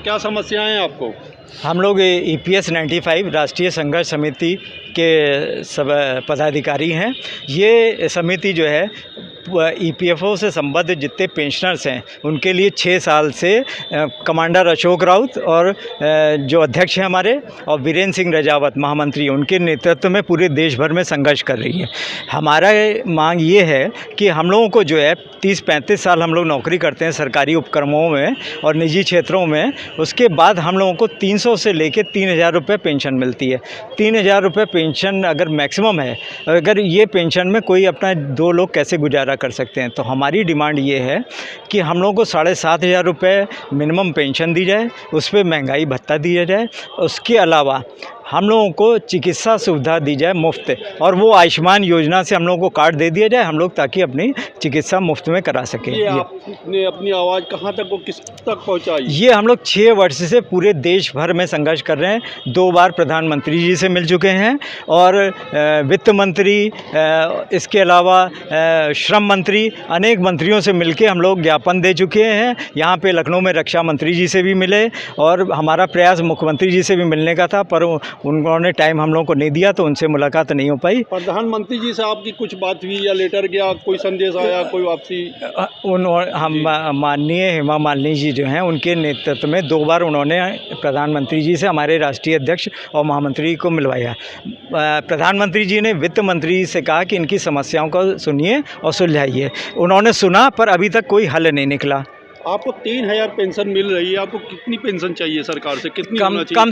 तो क्या समस्याएं हैं आपको? हम लोग EPS 95 राष्ट्रीय संघर्ष समिति के सब पदाधिकारी हैं। ये समिति जो है EPFO से संबद्ध जितने पेंशनर्स हैं उनके लिए 6 साल से कमांडर अशोक राउत और जो अध्यक्ष हैं हमारे और वीरेंद्र सिंह रजावत महामंत्री, उनके नेतृत्व में पूरे देश भर में संघर्ष कर रही है। हमारा मांग ये है कि हम लोगों को जो है 30-35 साल हम लोग नौकरी करते हैं सरकारी उपक्रमों में और निजी क्षेत्रों में, उसके बाद हम लोगों को 300 से लेकर 3000 रुपये पेंशन मिलती है। 3000 रुपये पेंशन अगर मैक्सिमम है, अगर ये पेंशन में कोई अपना 2 लोग कैसे गुजारा कर सकते हैं। तो हमारी डिमांड ये है कि हम लोगों को 7500 रुपये मिनिमम पेंशन दी जाए, उस पर महंगाई भत्ता दिया जाए। उसके अलावा हम लोगों को चिकित्सा सुविधा दी जाए मुफ्त, और वो आयुष्मान योजना से हम लोगों को कार्ड दे दिया जाए हम लोग, ताकि अपनी चिकित्सा मुफ्त में करा सकें। ये आपने अपनी आवाज़ कहाँ तक, वो किस तक पहुँचाई? ये हम लोग 6 वर्ष से पूरे देश भर में संघर्ष कर रहे हैं। 2 बार प्रधानमंत्री जी से मिल चुके हैं और वित्त मंत्री, इसके अलावा श्रम मंत्री, अनेक मंत्रियों से मिलके हम लोग ज्ञापन दे चुके हैं। यहाँ पे लखनऊ में रक्षा मंत्री जी से भी मिले और हमारा प्रयास मुख्यमंत्री जी से भी मिलने का था, पर उन्होंने टाइम हम लोगों को नहीं दिया, तो उनसे मुलाकात नहीं हो पाई। प्रधानमंत्री जी से आपकी कुछ बात हुई या लेटर गया, कोई संदेश आया, कोई वापसी? हम माननीय हेमा मालिनी जी जो हैं उनके नेतृत्व में 2 बार उन्होंने प्रधानमंत्री जी से हमारे राष्ट्रीय अध्यक्ष और महामंत्री को मिलवाया। प्रधानमंत्री जी ने वित्त मंत्री से कहा कि इनकी समस्याओं को सुनिए और सुलझाइए। उन्होंने सुना, पर अभी तक कोई हल नहीं निकला। आपको 3000 पेंशन मिल रही है, आपको कितनी पेंशन चाहिए सरकार से? कितनी कम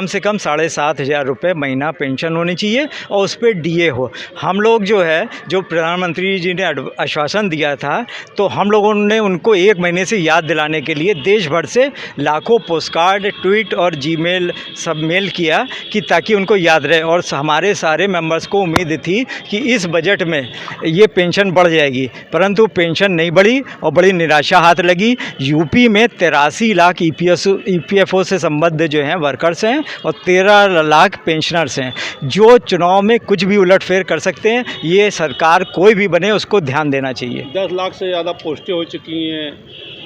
से कम 7500 रुपये महीना पेंशन होनी चाहिए और उस पर DA हो। हम लोग जो है, जो प्रधानमंत्री जी ने आश्वासन दिया था, तो हम लोगों ने उनको 1 महीने से याद दिलाने के लिए देश भर से लाखों पोस्टकार्ड, ट्वीट और जीमेल सब मेल किया कि ताकि उनको याद रहे। और हमारे सारे मेंबर्स को उम्मीद थी कि इस बजट में ये पेंशन बढ़ जाएगी, परंतु पेंशन नहीं बढ़ी और बड़ी निराशा हाथ लगी। यूपी में 83 लाख EPFO से संबद्ध जो हैं वर्कर्स हैं और 13 लाख पेंशनर्स हैं, जो चुनाव में कुछ भी उलटफेर कर सकते हैं। ये सरकार कोई भी बने उसको ध्यान देना चाहिए। 10 लाख से ज़्यादा पोस्टें हो चुकी हैं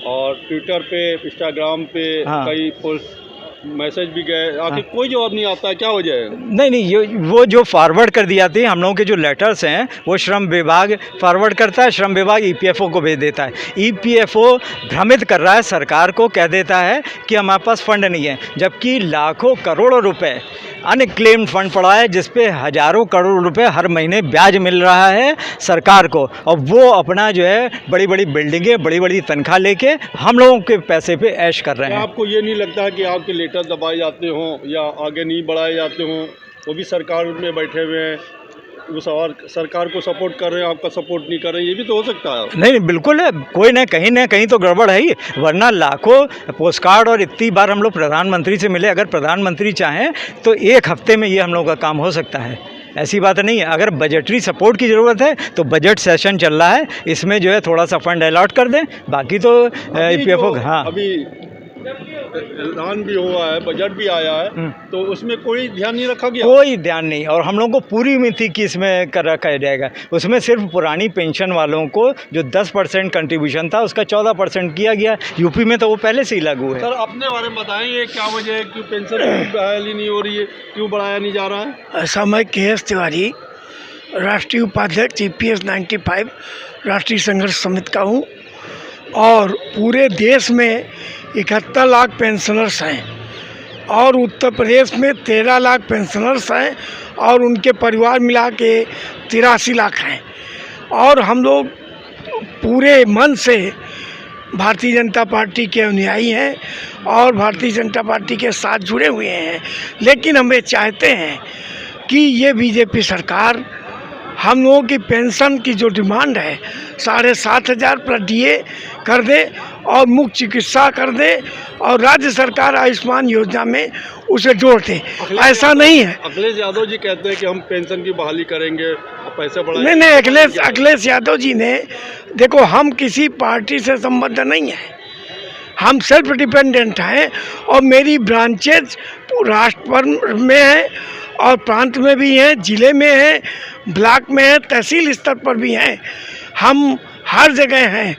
और ट्विटर पे, इंस्टाग्राम पे कई पोस्ट मैसेज भी गए, आखिर कोई जवाब नहीं आता है, क्या वजह है? नहीं, ये वो जो फॉरवर्ड कर दिया जाती है, हम लोगों के जो लेटर्स हैं वो श्रम विभाग फॉरवर्ड करता है, श्रम विभाग EPFO को भेज देता है। EPFO भ्रमित कर रहा है सरकार को, कह देता है कि हमारे पास फंड नहीं है, जबकि लाखों करोड़ों रुपए अनक्लेम्ड फंड पड़ा है, जिस पे हज़ारों करोड़ रुपए हर महीने ब्याज मिल रहा है सरकार को, और वो अपना जो है बड़ी बड़ी बिल्डिंगें, बड़ी बड़ी तनख्वाह लेके हम लोगों के पैसे पे ऐश कर रहे हैं। आपको ये नहीं लगता कि आपके लेटर दबाए जाते हों या आगे नहीं बढ़ाए जाते हों? वो भी सरकार में बैठे हुए हैं, वो सरकार को सपोर्ट कर रहे हैं, आपका सपोर्ट नहीं कर रहे हैं, ये भी तो हो सकता है। नहीं, बिल्कुल है, कोई ना कहीं तो गड़बड़ है ही, वरना लाखों पोस्टकार्ड और इतनी बार हम लोग प्रधानमंत्री से मिले। अगर प्रधानमंत्री चाहें तो 1 हफ्ते में ये हम लोग का काम हो सकता है, ऐसी बात नहीं है। अगर बजटरी सपोर्ट की ज़रूरत है तो बजट सेशन चल रहा है, इसमें जो है थोड़ा सा फंड अलॉट कर दें, बाकी तो EPFO। हाँ, अभी ऐलान भी हुआ है, बजट भी आया है, तो उसमें कोई ध्यान नहीं रखा गया? कोई ध्यान नहीं, और हम लोगों को पूरी उम्मीद थी कि इसमें कर रखा जाएगा। उसमें सिर्फ पुरानी पेंशन वालों को जो 10% कंट्रीब्यूशन था उसका 14% किया गया। यूपी में तो वो पहले से ही लागू है। सर, अपने बारे में बताएंगे, क्या वजह है कि पेंशन बहाल ही नहीं हो रही है, क्यों बढ़ाया नहीं जा रहा है? ऐसा मैं KS तिवारी, राष्ट्रीय उपाध्यक्ष EPS 95 राष्ट्रीय संघर्ष समिति का हूँ, और पूरे देश में 71 लाख पेंशनर्स हैं और उत्तर प्रदेश में 13 लाख पेंशनर्स हैं और उनके परिवार मिला के 83 लाख हैं। और हम लोग पूरे मन से भारतीय जनता पार्टी के अनुयायी हैं और भारतीय जनता पार्टी के साथ जुड़े हुए हैं, लेकिन हम ये चाहते हैं कि ये BJP सरकार हम लोगों की पेंशन की जो डिमांड है 7500 प्लस DA कर दे और मुफ्त चिकित्सा कर दे, और राज्य सरकार आयुष्मान योजना में उसे जोड़ दे। ऐसा नहीं है। अखिलेश यादव जी कहते हैं कि हम पेंशन की बहाली करेंगे, पैसे बढ़ाएंगे। नहीं, अखिलेश यादव जी ने, देखो, हम किसी पार्टी से संबद्ध नहीं है, हम सेल्फ डिपेंडेंट हैं और मेरी ब्रांचेज राष्ट्र भर में है और प्रांत में भी हैं, ज़िले में हैं, ब्लॉक में है, तहसील स्तर पर भी हैं, हम हर जगह हैं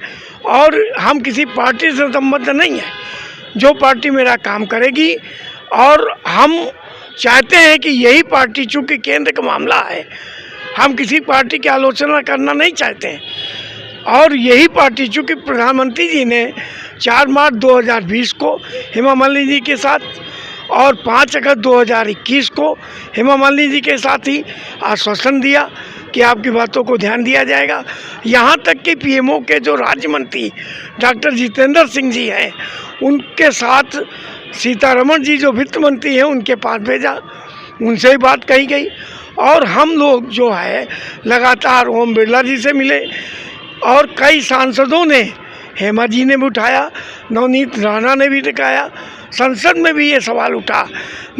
और हम किसी पार्टी से संबद्ध नहीं हैं। जो पार्टी मेरा काम करेगी, और हम चाहते हैं कि यही पार्टी, चूँकि केंद्र का मामला है, हम किसी पार्टी की आलोचना करना नहीं चाहते हैं, और यही पार्टी, चूँकि प्रधानमंत्री जी ने 4 मार्च 2020 को हेमा मालिनी जी के साथ और 5 अगस्त 2021 को हेमा मालिनी जी के साथ ही आश्वासन दिया कि आपकी बातों को ध्यान दिया जाएगा। यहाँ तक कि पीएमओ के जो राज्य मंत्री डॉक्टर जितेंद्र सिंह जी हैं, उनके साथ सीतारमण जी जो वित्त मंत्री हैं उनके पास भेजा, उनसे ही बात कही गई। और हम लोग जो है लगातार ओम बिरला जी से मिले, और कई सांसदों ने, हेमा जी ने भी उठाया, नवनीत राणा ने भी दिखाया, संसद में भी ये सवाल उठा,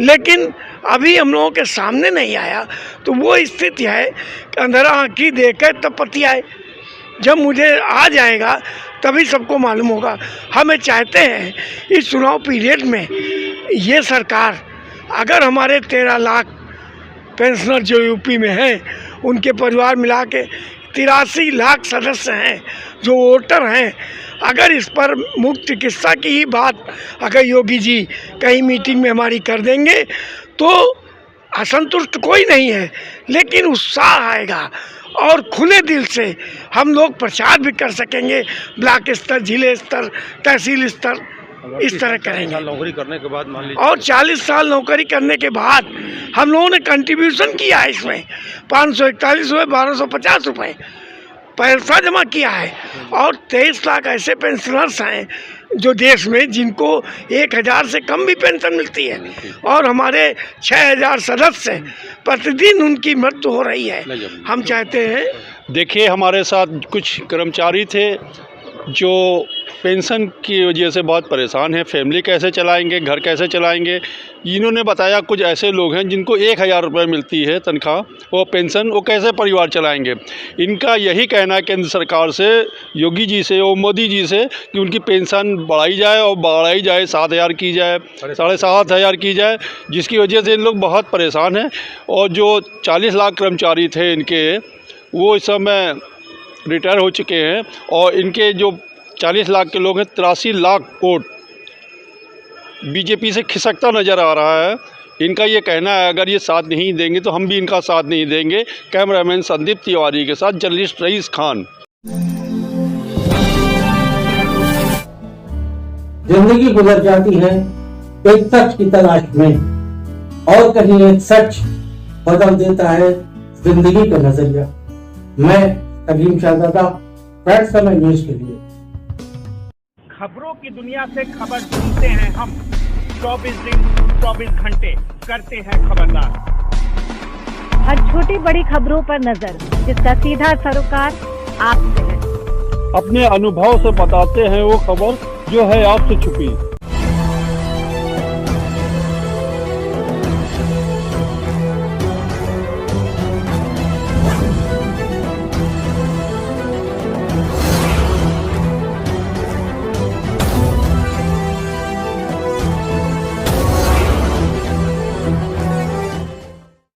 लेकिन अभी हम लोगों के सामने नहीं आया। तो वो स्थिति है कि अंधेरा आँखी देखे तब पति आए। जब मुझे आ जाएगा तभी सबको मालूम होगा। हमें चाहते हैं इस चुनाव पीरियड में ये सरकार, अगर हमारे 13 लाख पेंशनर जो यूपी में हैं, उनके परिवार मिला के 83 लाख सदस्य हैं जो वोटर हैं, अगर इस पर मुफ्त चिकित्सा की ही बात अगर योगी जी कहीं मीटिंग में हमारी कर देंगे तो असंतुष्ट कोई नहीं है, लेकिन उत्साह आएगा और खुले दिल से हम लोग प्रचार भी कर सकेंगे। ब्लॉक स्तर, जिले स्तर, तहसील स्तर, इस तरह करेंगे। नौकरी करने के बाद मान लीजिए, और 40 साल नौकरी करने के बाद हम लोगों ने कंट्रीब्यूशन किया है, इसमें 541 रुपये, 1250 रुपये पैसा जमा किया है, और 23 लाख ऐसे पेंशनर्स हैं जो देश में जिनको 1000 से कम भी पेंशन मिलती है, और हमारे 6000 सदस्य प्रतिदिन उनकी मृत्यु हो रही है। हम चाहते हैं, देखिए हमारे साथ कुछ कर्मचारी थे जो पेंशन की वजह से बहुत परेशान हैं, फैमिली कैसे चलाएंगे, घर कैसे चलाएंगे। इन्होंने बताया कुछ ऐसे लोग हैं जिनको 1000 रुपये मिलती है तनख्वाह, वो पेंशन, वो कैसे परिवार चलाएंगे। इनका यही कहना है केंद्र सरकार से, योगी जी से और मोदी जी से, कि उनकी पेंशन बढ़ाई जाए, और बढ़ाई जाए 7000 की जाए, 7500 की जाए, जिसकी वजह से इन लोग बहुत परेशान हैं। और जो 40 लाख कर्मचारी थे इनके, वो इस समय रिटायर हो चुके हैं, और इनके जो 40 लाख के लोग हैं, 83 लाख वोट बीजेपी से खिसकता नज़र आ रहा है। इनका ये कहना है अगर ये साथ नहीं देंगे तो हम भी इनका साथ नहीं देंगे। कैमरामैन संदीप तिवारी के साथ जर्नलिस्ट रईस खान। जिंदगी गुजर जाती है एक सच की तलाश में, और कहीं एक सच बदल देता है जिंदगी का नजरिया। मैं अजीम शहजादा, प्राइम समय न्यूज के लिए। खबरों की दुनिया से खबर सुनते हैं हम, 24 दिन 24 घंटे करते हैं खबरदार। हर छोटी बड़ी खबरों पर नजर, जिसका सीधा सरोकार आपसे है। अपने अनुभव से बताते हैं वो खबर जो है आपसे छुपी।